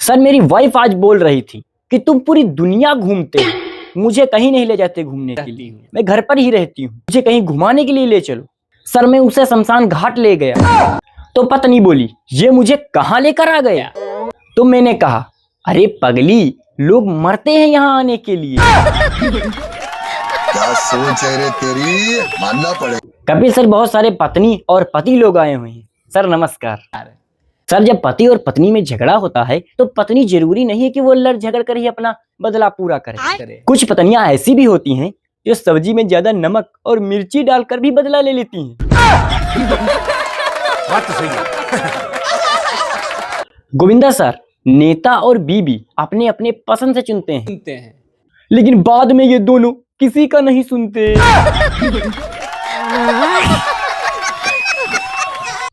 Sir मेरी wife आज बोल रही थी कि तुम पूरी दुनिया घूमते हो, मुझे कहीं नहीं ले जाते घूमने के लिए, मैं घर पर ही रहती हूँ, मुझे कहीं घुमाने के लिए ले चलो। सर मैं उसे शमशान घाट ले गया तो पत्नी बोली ये मुझे कहाँ लेकर आ गया। तो मैंने कहा अरे पगली, लोग मरते हैं यहाँ आने के लिए। क्या सोच है रे तेरी, मानना पड़ेगा। कपिल सर बहुत सारे पत्नी और पति लोग आए हुए हैं। सर नमस्कार। सर जब पति और पत्नी में झगड़ा होता है तो पत्नी जरूरी नहीं है कि वो लड़ झगड़ कर ही अपना बदला पूरा करे। कुछ पत्नियां ऐसी भी होती हैं जो सब्जी में ज्यादा नमक और मिर्ची डालकर भी बदला ले लेती हैं। बात तो सही है। गोविंदा सर, नेता और बीबी अपने अपने पसंद से चुनते हैं, लेकिन बाद में ये दोनों किसी का नहीं सुनते।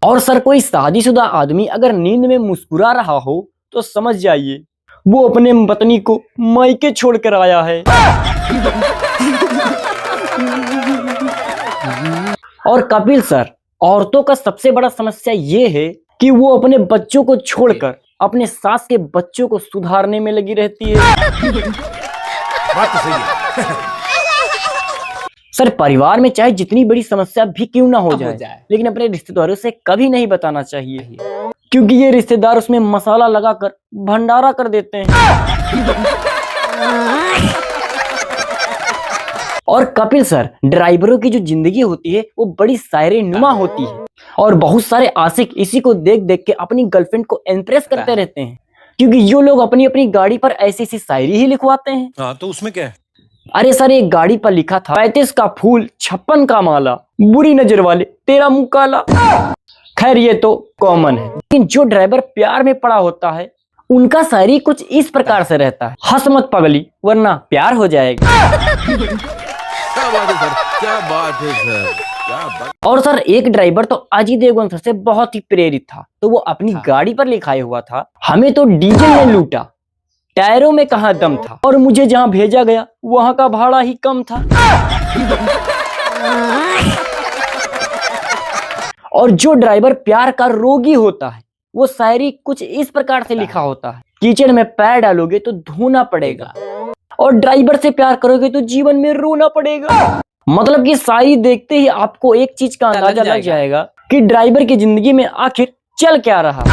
और सर कोई शादीशुदा आदमी अगर नींद में मुस्कुरा रहा हो तो समझ जाइए वो अपने पत्नी को मायके छोड़कर आया है। और कपिल सर, औरतों का सबसे बड़ा समस्या ये है कि वो अपने बच्चों को छोड़कर अपने सास के बच्चों को सुधारने में लगी रहती है। बात तो सही है। सर परिवार में चाहे जितनी बड़ी समस्या भी क्यों ना हो जाए, लेकिन अपने रिश्तेदारों से कभी नहीं बताना चाहिए, क्योंकि ये रिश्तेदार उसमें मसाला लगाकर भंडारा कर देते हैं। और कपिल सर, ड्राइवरों की जो जिंदगी होती है वो बड़ी शायरी नुमा होती है और बहुत सारे आशिक इसी को देख देख के अपनी गर्लफ्रेंड को इम्प्रेस करते रहते हैं, क्योंकि जो लोग अपनी अपनी गाड़ी पर ऐसी ऐसी शायरी ही लिखवाते हैं। हाँ तो उसमें क्या है? अरे सर एक गाड़ी पर लिखा था 35 का फूल 56 का माला, बुरी नजर वाले तेरा मुंह काला। खैर ये तो कॉमन है, लेकिन जो ड्राइवर प्यार में पड़ा होता है उनका शायरी कुछ इस प्रकार से रहता है, हंस मत पगली वरना प्यार हो जाएगा। क्या बात है सर, क्या बात है सर, क्या बात। और सर एक ड्राइवर तो अजय देवगन सर से बहुत ही प्रेरित था, तो वो अपनी गाड़ी पर लिखाया हुआ था हमें तो डीजल ने लूटा, टायरों में कहाँ दम था, और मुझे जहाँ भेजा गया वहां का भाड़ा ही कम था। और जो ड्राइवर प्यार का रोगी होता है वो शायरी कुछ इस प्रकार से लिखा होता है, कीचड़ में पैर डालोगे तो धोना पड़ेगा और ड्राइवर से प्यार करोगे तो जीवन में रोना पड़ेगा। मतलब कि शायरी देखते ही आपको एक चीज का अंदाजा लग जाएगा कि ड्राइवर की जिंदगी में आखिर चल क्या रहा।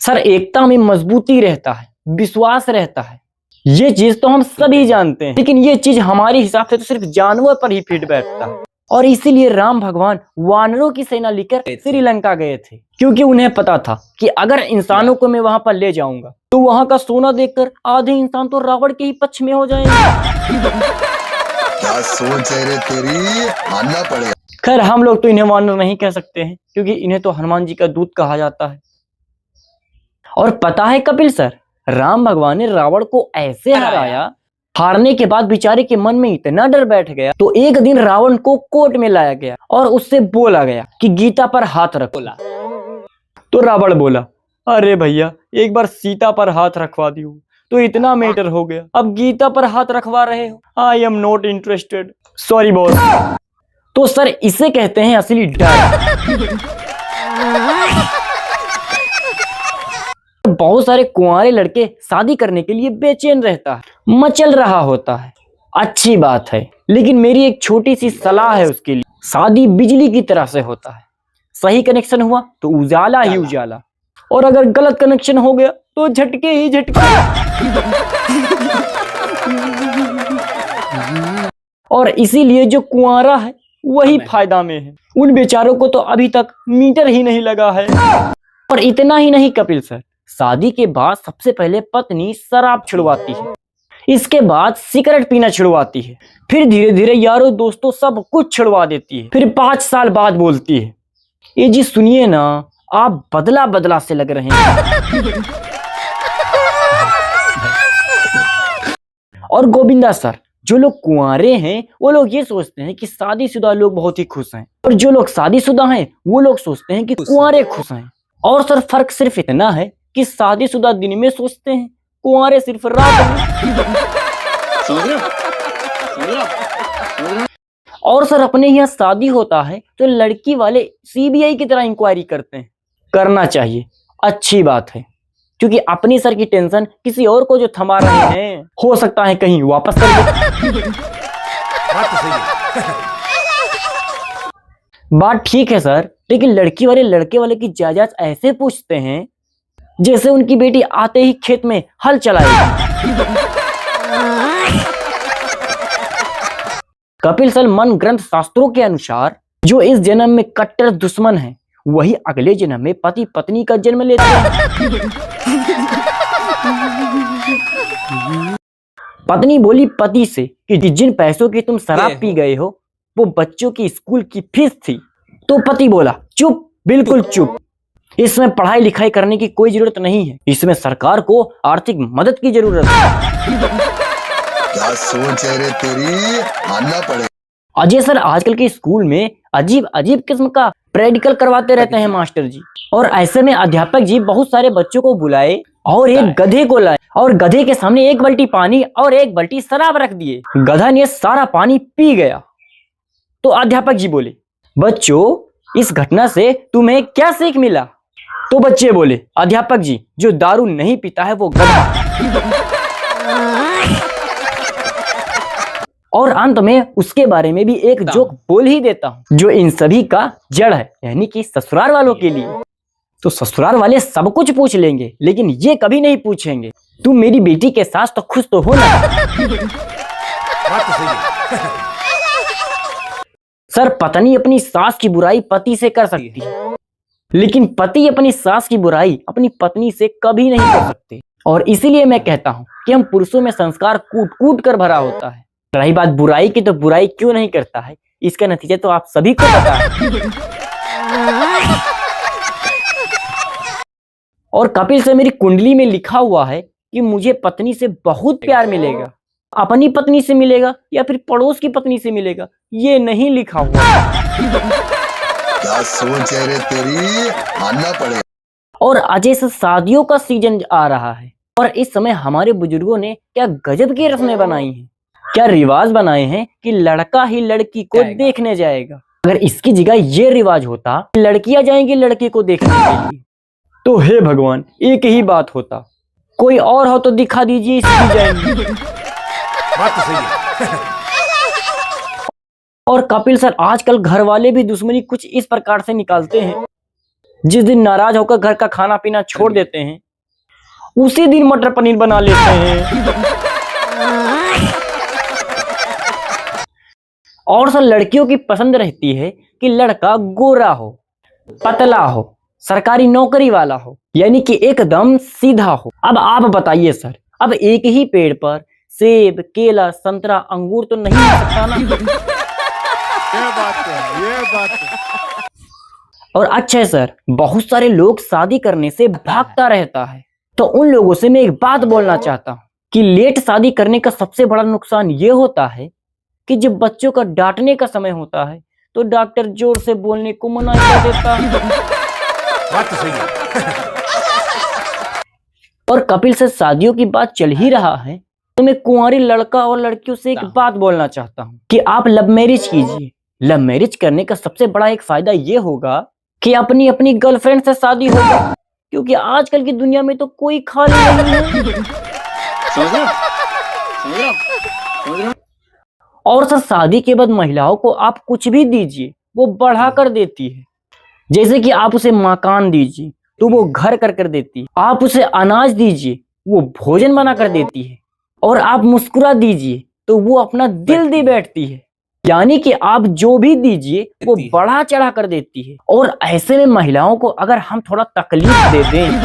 सर एकता में मजबूती रहता है, विश्वास रहता है, ये चीज तो हम सभी जानते हैं, लेकिन ये चीज हमारे हिसाब से तो सिर्फ जानवर पर ही फिट बैठता है। और इसीलिए राम भगवान वानरों की सेना लेकर श्रीलंका गए थे, क्योंकि उन्हें पता था कि अगर इंसानों को मैं वहां पर ले जाऊंगा तो वहां का सोना देखकर आधे इंसान तो रावण के ही पक्ष में हो जाएंगे। क्या सोच है रे तेरी, मानना पड़ेगा। खैर हम लोग तो इन्हें वानर नहीं कह सकते हैं, क्योंकि इन्हें तो हनुमान जी का दूत कहा जाता है। और पता है कपिल सर, राम भगवान ने रावण को ऐसे हराया, हारने के बाद बेचारे के मन में इतना डर बैठ गया तो एक दिन रावण को कोर्ट में लाया गया और उससे बोला गया कि गीता पर हाथ रखो। तो रावण बोला अरे भैया एक बार सीता पर हाथ रखवा दियो तो इतना मैटर हो गया, अब गीता पर हाथ रखवा रहे हो, I am not interested, sorry boss. तो सर इसे कहते हैं असली डर। बहुत सारे कुंवारे लड़के शादी करने के लिए बेचैन रहता है, मचल रहा होता है, अच्छी बात है, लेकिन मेरी एक छोटी सी सलाह है उसके लिए, शादी बिजली की तरह से होता है, सही कनेक्शन हुआ तो उजाला ही उजाला, और अगर गलत कनेक्शन हो गया तो झटके ही झटके। और इसीलिए जो कुंवारा है वही फायदा में है, उन बेचारों को तो अभी तक मीटर ही नहीं लगा है। और इतना ही नहीं कपिल सर, शादी के बाद सबसे पहले पत्नी शराब छुड़वाती है, इसके बाद सिगरेट पीना छुड़वाती है, फिर धीरे धीरे यारों दोस्तों सब कुछ छुड़वा देती है, फिर 5 साल बाद बोलती है ये जी सुनिए ना आप बदला बदला से लग रहे हैं। और गोविंदा सर, जो लोग कुंवारे हैं वो लोग ये सोचते हैं कि शादीशुदा लोग बहुत ही खुश हैं, और जो लोग शादीशुदा हैं वो लोग सोचते हैं कि कुंवारे खुश हैं। और सर फर्क सिर्फ इतना है कि शादीशुदा दिन में सोचते हैं, कुंवारे सिर्फ रात में। और सर अपने यहाँ शादी होता है तो लड़की वाले सीबीआई की तरह इंक्वायरी करते हैं, करना चाहिए, अच्छी बात है, क्योंकि अपनी सर की टेंशन किसी और को जो थमा रहे हैं, हो सकता है कहीं वापस कर दे। बात तो सही है। बात ठीक है सर, लेकिन लड़की वाले लड़के वाले की जायदाद ऐसे पूछते हैं जैसे उनकी बेटी आते ही खेत में हल चलाएगी। कपिल सर, मन ग्रंथ शास्त्रों के अनुसार जो इस जन्म में कट्टर दुश्मन है, वही अगले जन्म में पति पत्नी का जन्म लेते हैं। पत्नी बोली पति से कि जिन पैसों की तुम शराब पी गए हो वो बच्चों की स्कूल की फीस थी। तो पति बोला चुप, बिल्कुल चुप, इसमें पढ़ाई लिखाई करने की कोई जरूरत नहीं है, इसमें सरकार को आर्थिक मदद की जरूरत है। क्या सोच है रे तेरी, मानना पड़ेगा। अजय सर, आजकल के स्कूल में अजीब अजीब किस्म का प्रैक्टिकल करवाते रहते हैं मास्टर जी, और ऐसे में अध्यापक जी बहुत सारे बच्चों को बुलाए और एक गधे को लाए और गधे के सामने एक बाल्टी पानी और एक बाल्टी शराब रख दिए। गधा ने सारा पानी पी गया। तो अध्यापक जी बोले, बच्चों इस घटना से तुम्हें क्या सीख मिला? तो बच्चे बोले, अध्यापक जी जो दारू नहीं पीता है वो गधा। और अंत में उसके बारे में भी एक जोक बोल ही देता हूँ जो इन सभी का जड़ है, यानी कि ससुराल वालों के लिए। तो ससुराल वाले सब कुछ पूछ लेंगे, लेकिन ये कभी नहीं पूछेंगे तुम मेरी बेटी के साथ तो खुश तो हो ना। बात तो सही है। सर, पत्नी अपनी सास की बुराई पति से कर सकती है, लेकिन पति अपनी सास की बुराई अपनी पत्नी से कभी नहीं कर सकते। और इसीलिए मैं कहता हूँ कि हम पुरुषों में संस्कार कूट कूट कर भरा होता है। रही बात बुराई की, तो बुराई क्यों नहीं करता है, इसका नतीजा तो आप सभी को पता है। और कपिल से मेरी कुंडली में लिखा हुआ है कि मुझे पत्नी से बहुत प्यार मिलेगा। अपनी पत्नी से मिलेगा या फिर पड़ोस की पत्नी से मिलेगा, ये नहीं लिखा हुआ। क्या सोच है रे तेरी, मानना पड़ेगा। और अजय से शादियों का सीजन आ रहा है, और इस समय हमारे बुजुर्गों ने क्या गजब की रस्में बनाई हैं, क्या रिवाज बनाए हैं कि लड़का ही लड़की को देखने जाएगा। अगर इसकी जगह ये रिवाज होता कि लड़कियां जाएंगी लड़के को देखने के लिए, तो हे भगवान एक ही बात होता, कोई और हो तो दिखा दीजिए इसकी जाएंगी। बात तो सही है। और कपिल सर, आजकल घर वाले भी दुश्मनी कुछ इस प्रकार से निकालते हैं, जिस दिन नाराज होकर घर का खाना पीना छोड़ देते हैं, उसी दिन मटर पनीर बना लेते हैं। और सर, लड़कियों की पसंद रहती है कि लड़का गोरा हो, पतला हो, सरकारी नौकरी वाला हो, यानी कि एकदम सीधा हो। अब आप बताइए सर, अब एक ही पेड़ पर सेब, केला, संतरा, अंगूर तो नहीं हो सकता ना। ये बात है, ये बात है। और अच्छा है सर, बहुत सारे लोग शादी करने से भागता रहता है, तो उन लोगों से मैं एक बात बोलना चाहता हूँ कि लेट शादी करने का सबसे बड़ा नुकसान ये होता है कि जब बच्चों का डांटने का समय होता है तो डॉक्टर जोर से बोलने को मना कर देता है। बात तो सही है। और कपिल से शादियों की बात चल ही रहा है, तो मैं कुंवारी लड़का और लड़कियों से एक बात बोलना चाहता हूँ कि आप लव मैरिज कीजिए। लव मैरिज करने का सबसे बड़ा एक फायदा ये होगा कि अपनी अपनी गर्लफ्रेंड से शादी होगा, क्योंकि आजकल की दुनिया में तो कोई खाली नहीं है। और सर, शादी के बाद महिलाओं को आप कुछ भी दीजिए वो बढ़ा कर देती है। जैसे कि आप उसे मकान दीजिए तो वो घर कर देती है, आप उसे अनाज दीजिए वो भोजन बना कर देती है, और आप मुस्कुरा दीजिए तो वो अपना दिल दे बैठती है। यानी कि आप जो भी दीजिए वो बढ़ा चढ़ा कर देती है। और ऐसे में महिलाओं को अगर हम थोड़ा तकलीफ दे दें,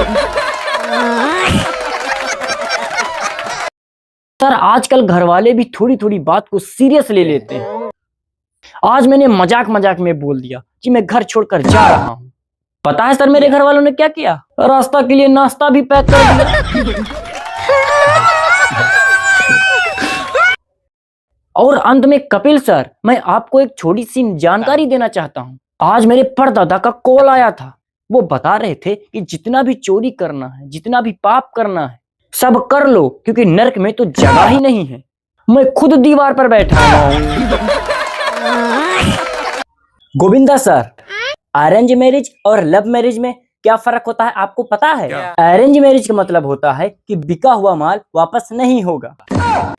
सर आजकल घर वाले भी थोड़ी थोड़ी बात को सीरियस ले लेते हैं। आज मैंने मजाक मजाक में बोल दिया कि मैं घर छोड़कर जा रहा हूँ। पता है सर मेरे घर वालों ने क्या किया? रास्ता के लिए नाश्ता भी पैक कर दिया। और अंत में कपिल सर, मैं आपको एक छोटी सी जानकारी देना चाहता हूँ। आज मेरे परदादा का कॉल आया था, वो बता रहे थे कि जितना भी चोरी करना है, जितना भी पाप करना है, सब कर लो, क्योंकि नरक में तो जगह ही नहीं है। मैं खुद दीवार पर बैठा हूँ। गोविंदा सर, अरेंज मैरिज और लव मैरिज में क्या फर्क होता है आपको पता है? क्या? अरेंज मैरिज का मतलब होता है कि बिका हुआ माल वापस नहीं होगा,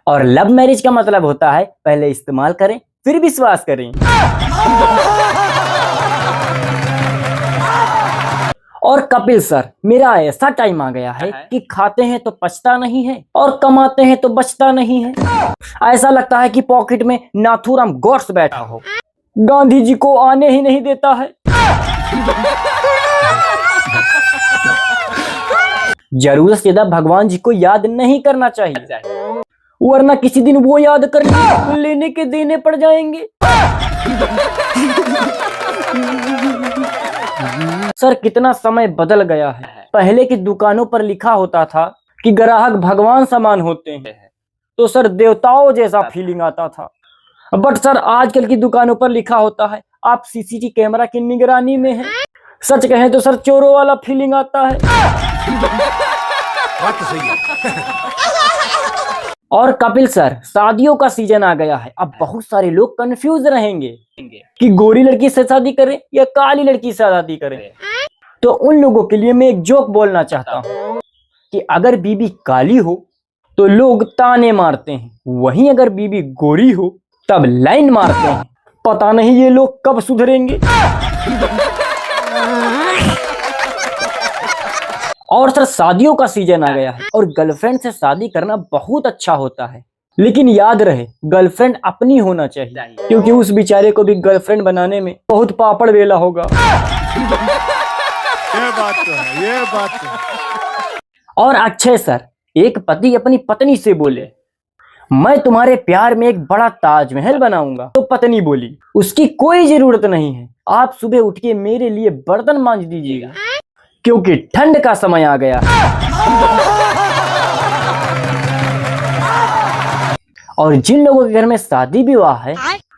और लव मैरिज का मतलब होता है पहले इस्तेमाल करें फिर विश्वास करें। और कपिल सर, मेरा ऐसा टाइम आ गया है कि खाते हैं तो पछता नहीं है और कमाते हैं तो बचता नहीं है। ऐसा लगता है कि पॉकेट में नाथूराम गॉड्स बैठा हो, गांधी जी को आने ही नहीं देता है। जरूरत से ज्यादा भगवान जी को याद नहीं करना चाहिए, वरना किसी दिन वो याद कर लेने के देने पड़ जाएंगे। सर, कितना समय बदल गया है। पहले की दुकानों पर लिखा होता था कि ग्राहक भगवान समान होते हैं, तो सर देवताओं जैसा फीलिंग आता था। बट सर आजकल की दुकानों पर लिखा होता है आप सीसीटीवी कैमरा की निगरानी में हैं। सच कहें तो सर चोरों वाला फीलिंग आता है। बात तो सही है। और कपिल सर, शादियों का सीजन आ गया है। अब बहुत सारे लोग कंफ्यूज रहेंगे कि गोरी लड़की से शादी करें या काली लड़की से शादी करें। तो उन लोगों के लिए मैं एक जोक बोलना चाहता हूँ कि अगर बीबी काली हो तो लोग ताने मारते हैं, वहीं अगर बीबी गोरी हो तब लाइन मारते हैं। पता नहीं ये लोग कब सुधरेंगे। और सर शादियों का सीजन आ गया है और गर्लफ्रेंड से शादी करना बहुत अच्छा होता है, लेकिन याद रहे गर्लफ्रेंड अपनी होना चाहिए, क्योंकि उस बेचारे को भी गर्लफ्रेंड बनाने में बहुत पापड़ बेला होगा। ये बात तो है, ये बात तो है। और अक्षय सर, एक पति अपनी पत्नी से बोले मैं तुम्हारे प्यार में एक बड़ा ताजमहल बनाऊंगा, तो पत्नी बोली उसकी कोई जरूरत नहीं है, आप सुबह उठ के मेरे लिए बर्तन मांज दीजिएगा, क्योंकि ठंड का समय आ गया। और जिन लोगों के घर में शादी विवाह है,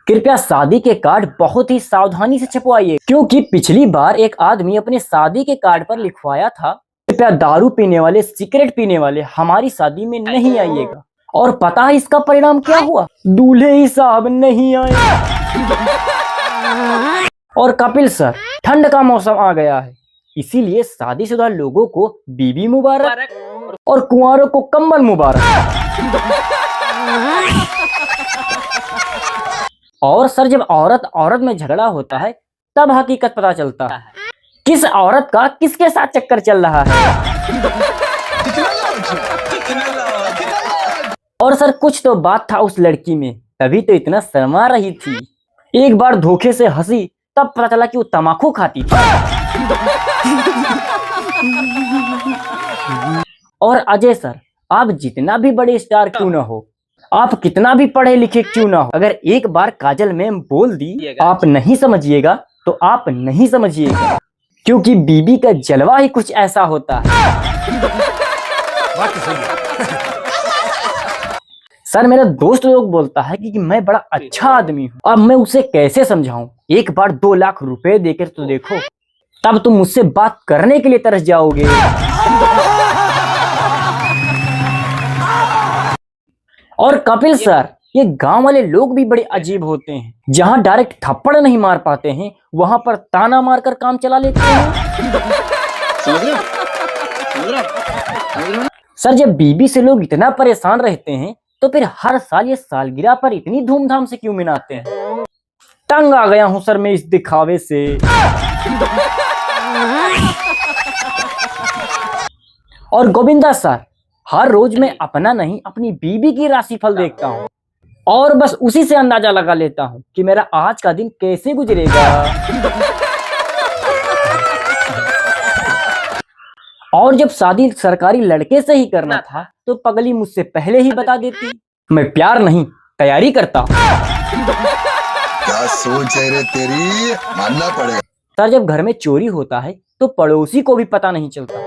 कृपया शादी के कार्ड बहुत ही सावधानी से छपवाइए, क्योंकि पिछली बार एक आदमी अपने शादी के कार्ड पर लिखवाया था कृपया दारू पीने वाले, सिगरेट पीने वाले हमारी शादी में नहीं आइएगा। और पता है इसका परिणाम क्या हुआ? दूल्हे ही साहब नहीं आए। और कपिल सर, ठंड का मौसम आ गया है, इसीलिए शादीशुदा लोगों को बीबी मुबारक और कुंवारों को कम्बल मुबारक। और सर, जब औरत औरत में झगड़ा होता है तब हकीकत पता चलता है किस औरत का किसके साथ चक्कर चल रहा है। और सर कुछ तो बात था उस लड़की में, तभी तो इतना शर्मा रही थी। एक बार धोखे से हंसी तब पता चला कि वो तम्बाकू खाती थी। और अजय सर, आप जितना भी बड़े स्टार क्यों ना हो, आप कितना भी पढ़े लिखे क्यों ना हो, अगर एक बार काजल मैम बोल दी आप नहीं समझिएगा तो आप नहीं समझिएगा, क्योंकि बीबी का जलवा ही कुछ ऐसा होता है। बात तो सही है। सर, मेरा दोस्त लोग बोलता है कि मैं बड़ा अच्छा आदमी हूँ। अब मैं उसे कैसे समझाऊं? एक बार 2 लाख रुपए देकर तो देखो, तब तुम मुझसे बात करने के लिए तरस जाओगे। और कपिल सर, ये गांव वाले लोग भी बड़े अजीब होते हैं, जहां डायरेक्ट थप्पड़ नहीं मार पाते हैं वहां पर ताना मारकर काम चला लेते हैं। सर, जब बीबी से लोग इतना परेशान रहते हैं तो फिर हर साल ये सालगिरह पर इतनी धूमधाम से क्यों मनाते हैं? तंग आ गया हूं सर मैं इस दिखावे से। और गोविंदा सर, हर रोज मैं अपना नहीं अपनी बीबी की राशिफल देखता हूँ और बस उसी से अंदाजा लगा लेता हूँ कि मेरा आज का दिन कैसे गुजरेगा। और जब शादी सरकारी लड़के से ही करना था तो पगली मुझसे पहले ही बता देती। मैं प्यार नहीं, तैयारी करता। क्या सोच है रे तेरी, मानना पड़ेगा। सर, जब घर में चोरी होता है तो पड़ोसी को भी पता नहीं चलता,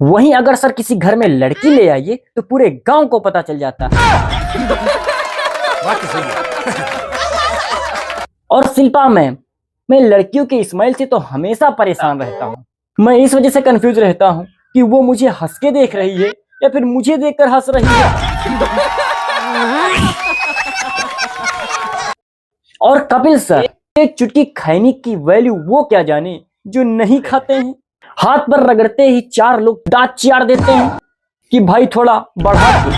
वहीं अगर सर किसी घर में लड़की ले आइए तो पूरे गांव को पता चल जाता है। बात तो सही है। और शिल्पा मैम, मैं लड़कियों के इस्माइल से तो हमेशा परेशान रहता हूँ। मैं इस वजह से कंफ्यूज रहता हूँ कि वो मुझे हंस के देख रही है या फिर मुझे देखकर हंस रही है। और कपिल सर, एक चुटकी खैनी की वैल्यू वो क्या जाने जो नहीं खाते हैं। हाथ पर रगड़ते ही 4 लोग दांत चियार देते हैं कि भाई थोड़ा बढ़ा के।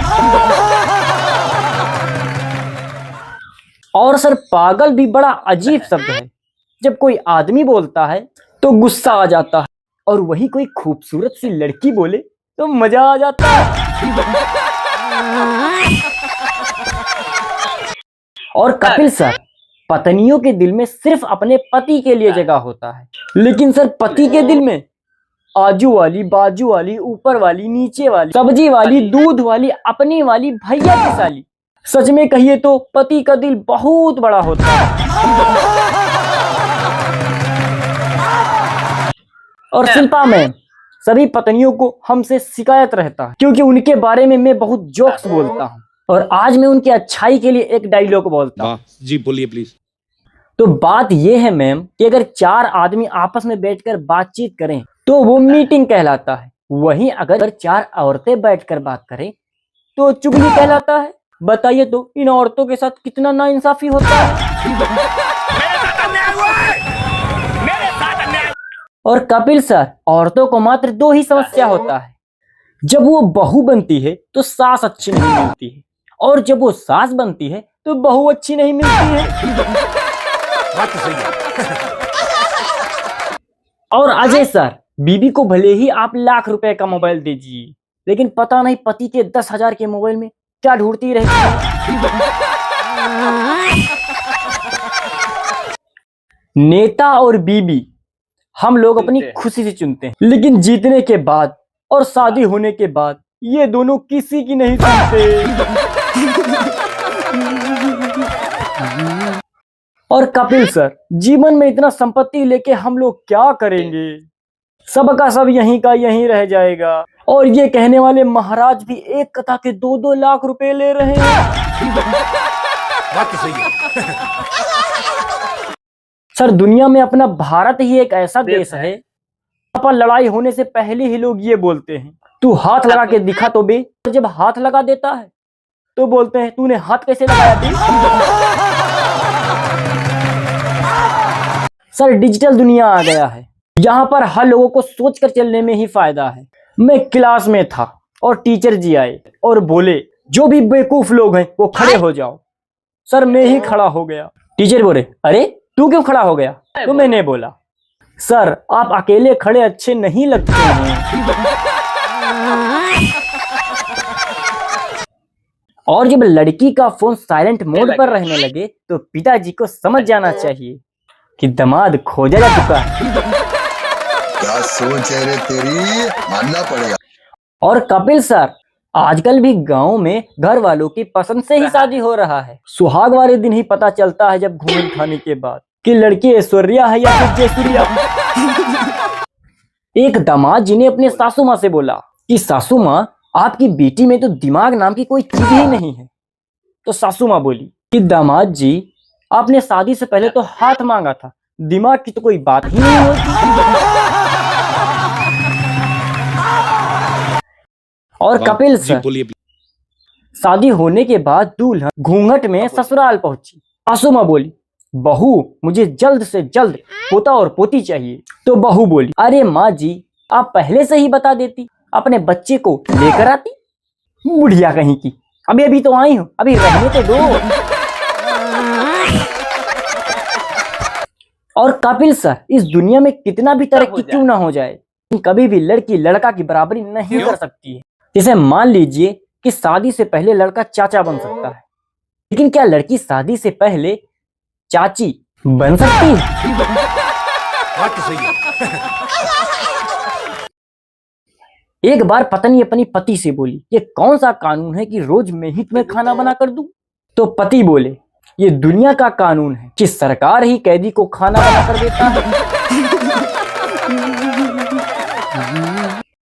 और सर पागल भी बड़ा अजीब शब्द है। जब कोई आदमी बोलता है तो गुस्सा आ जाता है, और वही कोई खूबसूरत सी लड़की बोले तो मजा आ जाता है। और कपिल सर, पत्नियों के दिल में सिर्फ अपने पति के लिए जगह होता है, लेकिन सर पति के दिल में आजू वाली, बाजू वाली, ऊपर वाली, नीचे वाली, सब्जी वाली, दूध वाली, अपनी वाली, भैया की साली। सच में कहिए तो पति का दिल बहुत बड़ा होता है। और शिल्पा मैम, सभी पत्नियों को हमसे शिकायत रहता है क्योंकि उनके बारे में मैं बहुत जोक्स बोलता हूँ, और आज मैं उनकी अच्छाई के लिए एक डायलॉग बोलता हूँ। जी बोलिए प्लीज। तो बात यह है मैम कि अगर 4 आदमी आपस में बैठकर बातचीत करें तो वो मीटिंग कहलाता है। वहीं अगर 4 औरतें बैठकर बात करें तो चुगली कहलाता है। बताइए तो इन औरतों के साथ कितना नाइंसाफी होता है। और कपिल सर, औरतों को मात्र 2 ही समस्या होता है। जब वो बहू बनती है तो सास अच्छी नहीं मिलती है, और जब वो सास बनती है तो बहू अच्छी नहीं मिलती है। बात तो सही है। और अजय सर, बीबी को भले ही आप लाख रुपए का मोबाइल दीजिए, लेकिन पता नहीं पति के 10,000 के मोबाइल में क्या ढूंढती रहती है। नेता और बीबी हम लोग अपनी खुशी से चुनते हैं, लेकिन जीतने के बाद और शादी होने के बाद ये दोनों किसी की नहीं सुनते। और कपिल सर, जीवन में इतना संपत्ति लेके हम लोग क्या करेंगे? सबका सब यहीं का यहीं रह जाएगा। और ये कहने वाले महाराज भी एक कथा के 2-2 लाख रुपए ले रहे हैं। बात तो सही है। सर, दुनिया में अपना भारत ही एक ऐसा देश है, यहाँ पर लड़ाई होने से पहले ही लोग ये बोलते हैं, तू हाथ लगा के दिखा तो बे। जब हाथ लगा देता है तो बोलते हैं, तूने हाथ कैसे लगाया बे? सर, डिजिटल दुनिया आ गया है, यहाँ पर हर लोगों को सोचकर चलने में ही फायदा है। मैं क्लास में था और टीचर जी आए और बोले, जो भी बेवकूफ लोग हैं वो खड़े हो जाओ। सर, मैं ही खड़ा हो गया। टीचर बोले, अरे तू क्यों खड़ा हो गया? तो मैंने बोला, सर आप अकेले खड़े अच्छे नहीं लगते हैं। और जब लड़की का फोन साइलेंट मोड पर रहने लगे तो पिताजी को समझ जाना चाहिए कि दामाद खोजा जा चुका है। क्या सोच है रे तेरी, मानना पड़ेगा। और कपिल सर, आजकल भी गांव में घर वालों की पसंद से ही शादी हो रहा है। सुहाग वाले दिन ही पता चलता है, जब घूम खाने के बाद, कि लड़की ऐश्वर्या है या फिर जयसूर्या। एक दामाद जी ने अपने सासू माँ से बोला कि सासू माँ, आपकी बेटी में तो दिमाग नाम की कोई चीज ही नहीं है। तो सासू माँ बोली कि दामाद जी, आपने शादी से पहले तो हाथ मांगा था, दिमाग की तो कोई बात ही नहीं होती। और कपिल सर, शादी होने के बाद दूल्हा घूंघट में ससुराल पहुंची। सासू माँ बोली, बहू मुझे जल्द से जल्द पोता और पोती चाहिए। तो बहू बोली, अरे माँ जी, आप पहले से ही बता देती, अपने बच्चे को लेकर आती। बुढ़िया कहीं की, अभी अभी तो आई हूँ, अभी रहने तो दो। और कपिल सर, इस दुनिया में कितना भी तरक्की क्यों ना हो जाए, कभी भी लड़की लड़का की बराबरी नहीं कर सकती है। जैसे मान लीजिए कि शादी से पहले लड़का चाचा बन सकता है, लेकिन क्या लड़की शादी से पहले चाची बन सकती है? बात तो सही है। एक बार पत्नी अपनी पति से बोली, ये कौन सा कानून है कि रोज मैं ही तुम्हें खाना बना कर दूं? तो पति बोले, ये दुनिया का कानून है कि सरकार ही कैदी को खाना बना कर देता है।